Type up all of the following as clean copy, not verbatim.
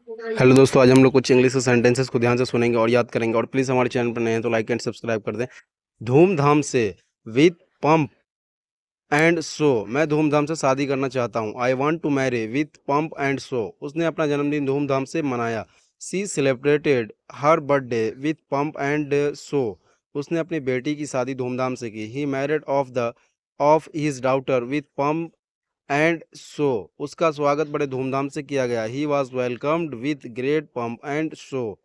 Hello दोस्तों, आज हम लोग कुछ इंग्लिश सेंटेंसेस को ध्यान से सुनेंगे और याद करेंगे। और प्लीज़ हमारे चैनल पर नए हैं तो लाइक एंड सब्सक्राइब कर दें। धूमधाम से, विथ पंप एंड शो। मैं धूमधाम से शादी करना चाहता हूँ। I want to marry with pomp and show. उसने अपना जन्मदिन धूमधाम से मनाया। She celebrated her birthday with pomp and show. उसने अपनी बेटी की शादी धूमधाम से की। He married of his daughter with pomp and show. उसका स्वागत बड़े धूमधाम से किया गया। He was welcomed with great pomp and show.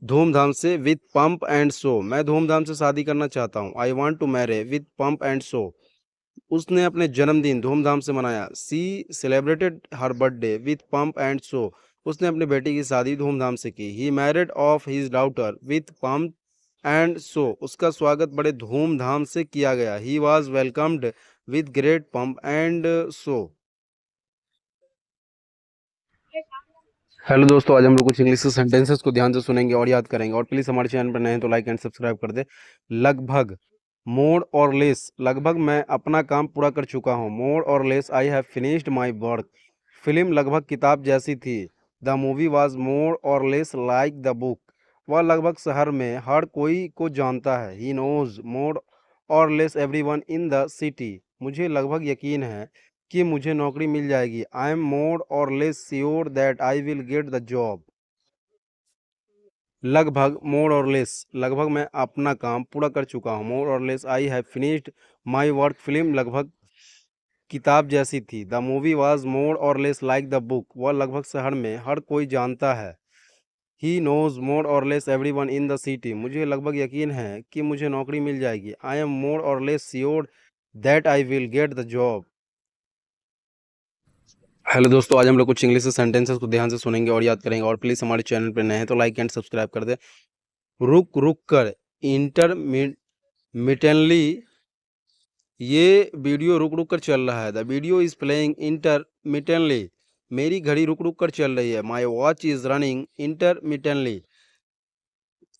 धूमधाम से, विथ पंप एंड शो। मैं धूमधाम से शादी करना चाहता हूँ। I want to marry with pomp and show. उसने अपने जन्मदिन धूमधाम से मनाया। She celebrated her birthday with pomp and show. उसने अपनी बेटी की शादी धूमधाम से की। He married of his daughter with pomp and show. उसका स्वागत बड़े धूमधाम से किया गया। He was welcomed with great pomp and show. Hello दोस्तों, आज हम लोग कुछ इंग्लिश सेंटेंसेस को ध्यान से सुनेंगे और याद करेंगे। और प्लीज़ हमारे चैनल पर नए हैं तो लाइक एंड सब्सक्राइब कर दें। लगभग, मोर और लेस। लगभग मैं अपना काम पूरा कर चुका हूँ। मोर और less I have finished my work. Film लगभग किताब जैसी थी। द मूवी वॉज मोर और लेस लाइक द बुक। वह लगभग शहर में हर कोई को जानता है। ही नोज मोर और less everyone in the city. मुझे लगभग यकीन है कि मुझे नौकरी मिल जाएगी। आई एम मोर और less sure that I will get the job. लगभग, मोर और लेस। लगभग मैं अपना काम पूरा कर चुका हूँ। मोर और less I have finished my work. Film लगभग किताब जैसी थी। द मूवी वॉज मोर और लेस लाइक द बुक। वह लगभग शहर में हर कोई जानता है। ही नोज मोर और less every one in the city. मुझे लगभग यकीन है कि मुझे नौकरी मिल जाएगी। आई एम मोर और less sure that I will get the job. Hello दोस्तों, आज हम लोग कुछ इंग्लिश सेंटेंसेस को ध्यान से सुनेंगे और याद करेंगे। और प्लीज़ हमारे चैनल पर नए हैं तो लाइक एंड सब्सक्राइब कर दें। रुक रुक कर, इंटरमिटेंटली। ये वीडियो रुक रुक कर चल रहा है। The video is playing intermittently. मेरी घड़ी रुक रुक कर चल रही है। My watch is running intermittently.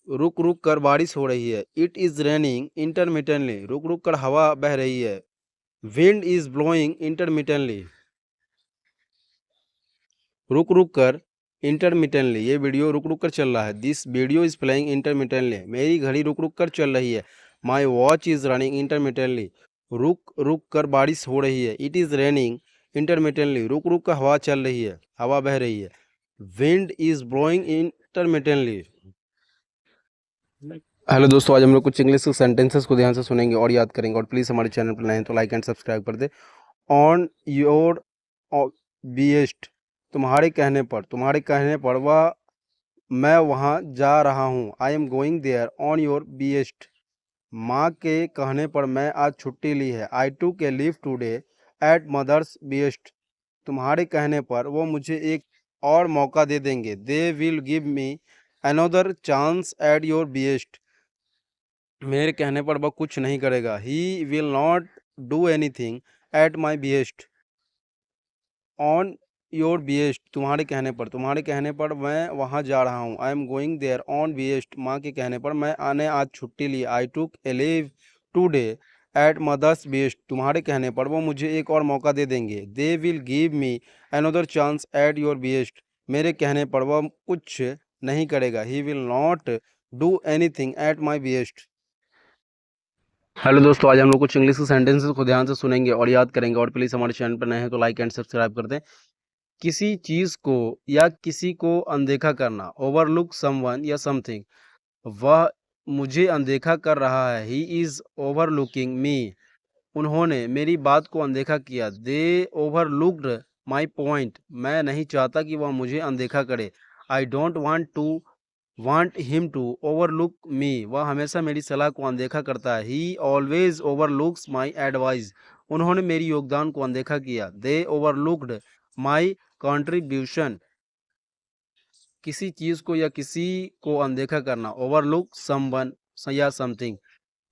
रुक रुक कर बारिश हो रही है। It is raining intermittently. रुक रुक कर हवा बह रही है। Wind is blowing intermittently. रुक रुक कर, इंटरमिटेंटली। ये वीडियो रुक रुक कर चल रहा है। This video is playing intermittently. मेरी घड़ी रुक रुक कर चल रही है। My watch is running intermittently. रुक रुक कर बारिश हो रही है। It is raining intermittently. रुक रुक कर हवा चल रही है, हवा बह रही है। Wind is blowing intermittently. Hello दोस्तों, आज हम लोग कुछ इंग्लिश सेंटेंसेस को ध्यान से सुनेंगे और याद करेंगे। और प्लीज़ हमारे चैनल पर नए हैं तो लाइक एंड सब्सक्राइब कर दें। On your behest. तुम्हारे कहने पर वह मैं वहाँ जा रहा हूँ। I am going there on your behest. माँ के कहने पर मैं आज छुट्टी ली है। आई टूक ए leave today at mother's behest. तुम्हारे कहने पर वो मुझे एक और मौका दे देंगे। They will give me another chance at your behest. मेरे कहने पर वह कुछ नहीं करेगा। He will not do anything at my behest. On your behest, तुम्हारे कहने पर मैं वहाँ जा रहा हूँ। I am going there on behest. माँ के कहने पर मैं आने आज छुट्टी ली। I took a leave today at mother's behest. तुम्हारे कहने पर वो मुझे एक और मौका दे देंगे। They will give me another chance at your behest. मेरे कहने पर वह कुछ नहीं करेगा। He will not do anything at my behest. Hello दोस्तों, आज हम लोग कुछ इंग्लिश सेंटेंसेस को ध्यान से सुनेंगे और याद करेंगे। और प्लीज़ हमारे चैनल पर नए हैं तो लाइक एंड सब्सक्राइब कर दें। किसी चीज़ को या किसी को अनदेखा करना। ओवरलुक समवन या समथिंग। वह मुझे अनदेखा कर रहा है। He is overlooking me. उन्होंने मेरी बात को अनदेखा किया। They overlooked my point. मैं नहीं चाहता कि वह मुझे अनदेखा करे। I don't want him to overlook me. वह हमेशा मेरी सलाह को अनदेखा करता है। He always overlooks my advice. उन्होंने मेरी योगदान को अनदेखा किया। They overlooked my contribution. किसी चीज़ को या किसी को अनदेखा करना। ओवरलुक समवन या समथिंग।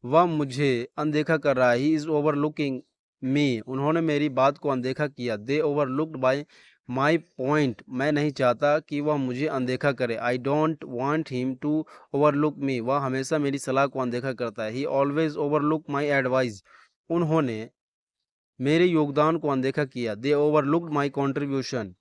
वह मुझे अनदेखा कर रहा है। He is overlooking me. उन्होंने मेरी बात को अनदेखा किया। They overlooked by my point. मैं नहीं चाहता कि वह मुझे अनदेखा करे। I don't want him to overlook me. वह हमेशा मेरी सलाह को अनदेखा करता है। He always overlook my advice. उन्होंने मेरे योगदान को अनदेखा किया। They overlooked my contribution.